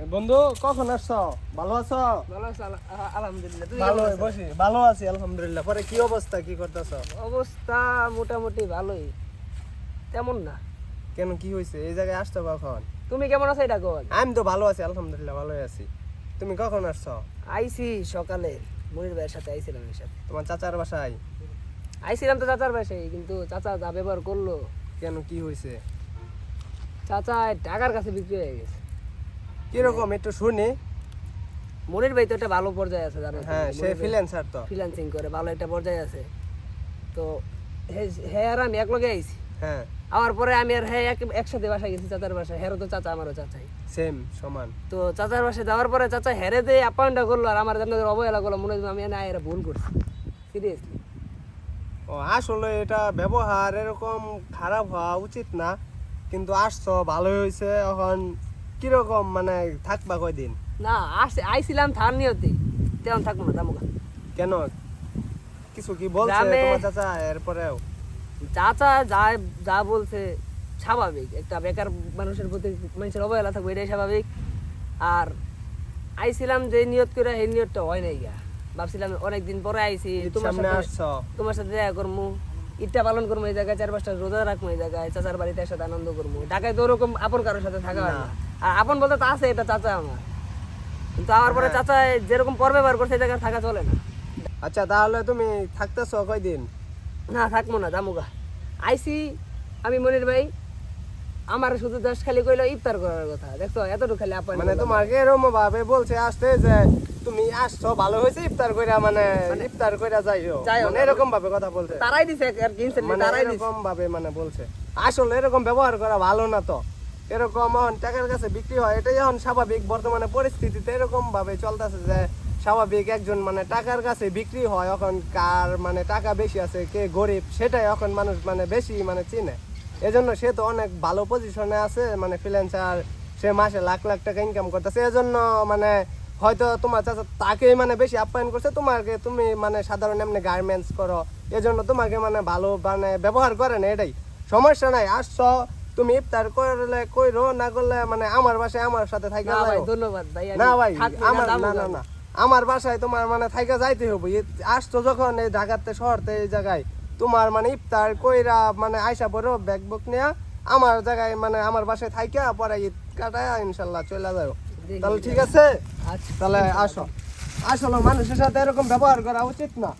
বন্ধু কখন আসছো? ভালো আছো? ভালো আছি আলহামদুলিল্লাহ। তুই ভালো কেমন আছিস? বসি ভালো আছি আলহামদুলিল্লাহ। পরে কি অবস্থা, কি করতেছো? অবস্থা মোটামুটি ভালোই, তেমন না। কেন, কি হয়েছে? এই জায়গায় আসছো কখন? তুমি কেমন আছো এটা কল? আমি তো ভালো আছি আলহামদুলিল্লাহ, ভালোই আছি। তুমি কখন আসছো? আইছি সকালে, মনির ভাইয়ের সাথে আইছিলাম এর সাথে। তোমার চাচার বাসায়? আইছিলাম তো চাচার বাসায়, কিন্তু চাচা যা ব্যবহার করলো। কেন, কি হয়েছে? চাচা টাকার কাছে বিক্রি হয়ে গেছে। কিরকম একটু শুনি। মনির ভাই তো একটা ভালো পর্যায়ে আছে, জানো? হ্যাঁ, সে ফ্রিল্যান্সার তো। ফ্রিল্যান্সিং করে ভালো একটা পর্যায়ে আছে। তো হ্যাঁ আর আমি এক লগে আইছি। হ্যাঁ, আমার পরে আমি আর হ্যাঁ একসাথে বাসায় গেছি চাচার বাসায়। হেরো তো চাচা, আমারও চাচাই। সেম সমান। তো চাচার বাসায় যাওয়ার পরে চাচা হেরে দিয়ে আপ্যায়নটা করলো, আর আমার জানার অবহেলা করলো। মনে হয় আমি না এরা ভুল করছি, সিরিয়াসলি। ও আসলে এটা ব্যবহার এরকম খারাপ হওয়া উচিত না, কিন্তু আসছো ভালোই হয়েছে। এখন কিরকম মানে থাকবা কয়দিন? না আইছিলাম থার নিয়তে, তেমন থাকবো না তামুকা। কেন, কিছু কি বলছে গ্রামে- তোমার চাচা এরপরেও? চাচা যা যা বলছে স্বাভাবিক, একটা বেকার মানুষের প্রতি মানুষের অবহেলা থাকবে, এটাই স্বাভাবিক। আর আইছিলাম যে নিয়ত করে, এই নিয়তটা হয় নাই গা। ভাবছিলাম অনেকদিন পরে আইছি, ঈদ তোমার সামনে সাথে আসছো। তোমার সাথে দেখা করবো, ঈদটা পালন করবো এই জায়গায়, 4-5টা রোজা রাখবো এই জায়গায়, চাচার বাড়িতে একসাথে আনন্দ করবো। ঢাকায় তো ওরকম আপন কারোর সাথে থাকা হয় না। আর আপন বলতে তো আছে, এটা চাচা আমার। কিন্তু আমার পরে হ্যাঁ। চাচা যেরকম পর ব্যবহার করছে, এই জায়গায় থাকা চলে না। আচ্ছা, তাহলে তুমি থাকতেছো কয়দিন? না থাকবো না, জামুগা। আইসি আমি মনির ভাই, আমার শুধু জাস্ট খালি কইলো ইফতার করার কথা। দেখছো এতটুকু খালি আপন মানে তোমাকে এরকম ভাবে বলছে আসতে যে তুমি আসছো ভালো হয়েছে, ইফতার কইরা মানে ইফতার কইরা যাইও, যাইও মানে না। এরকম ভাবে কথা বলছে। তারাই দিছে আর কি, মানে তারাই দিছে। এরকম ভাবে মানে বলছে। আসলে এরকম ব্যবহার করা ভালো না তো। এরকম এখন টাকার কাছে বিক্রি হয়, এটাই এখন স্বাভাবিক। বর্তমানে পরিস্থিতিতে এরকম ভাবে চলতেছে যে স্বাভাবিক একজন মানে টাকার কাছে বিক্রি হয়। এখন কার মানে টাকা বেশি আছে, কে গরিব, সেটাই এখন মানুষ মানে বেশি মানে চিনে। এজন্য সে তো অনেক ভালো পজিশনে আছে, মানে ফ্রিল্যান্সার, সে মাসে লাখ লাখ টাকা ইনকাম করতেছে। এজন্য মানে হয়তো তোমার চাচা তাকেই মানে বেশি আপ্যায়ন করছে। তোমাকে, তুমি মানে সাধারণ এমনি গার্মেন্টস করো, এজন্য তোমাকে মানে ভালো মানে ব্যবহার করে না, এটাই। সমস্যা নাই, আসছো তুমি ইফতার করলে কইরো, না করলে মানে আমার বাসায় আমার সাথে থাইকা না ভাই, যাও। ধন্যবাদ ভাই। না ভাই, থাকবো আমার না জামুগা। না না আমার বাসায় তোমার মানে থাইকা যাইতে হবে। আসছো যখন এই ঢাকাতে শহরতে এই জায়গায়, তোমার মানে ইফতার কইরা মানে আইসা পড়ো ব্যাগ বুক নিয়ে আমার জায়গায় মানে আমার বাসায় থাইকা পরে ঈদ কাটায় ইনশাল্লাহ চলে যাও। দেখি, তাহলে ঠিক আছে, আচ্ছা তাহলে আসো। আসলে মানুষের সাথে এরকম ব্যবহার করা উচিত না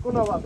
কোনোভাবে।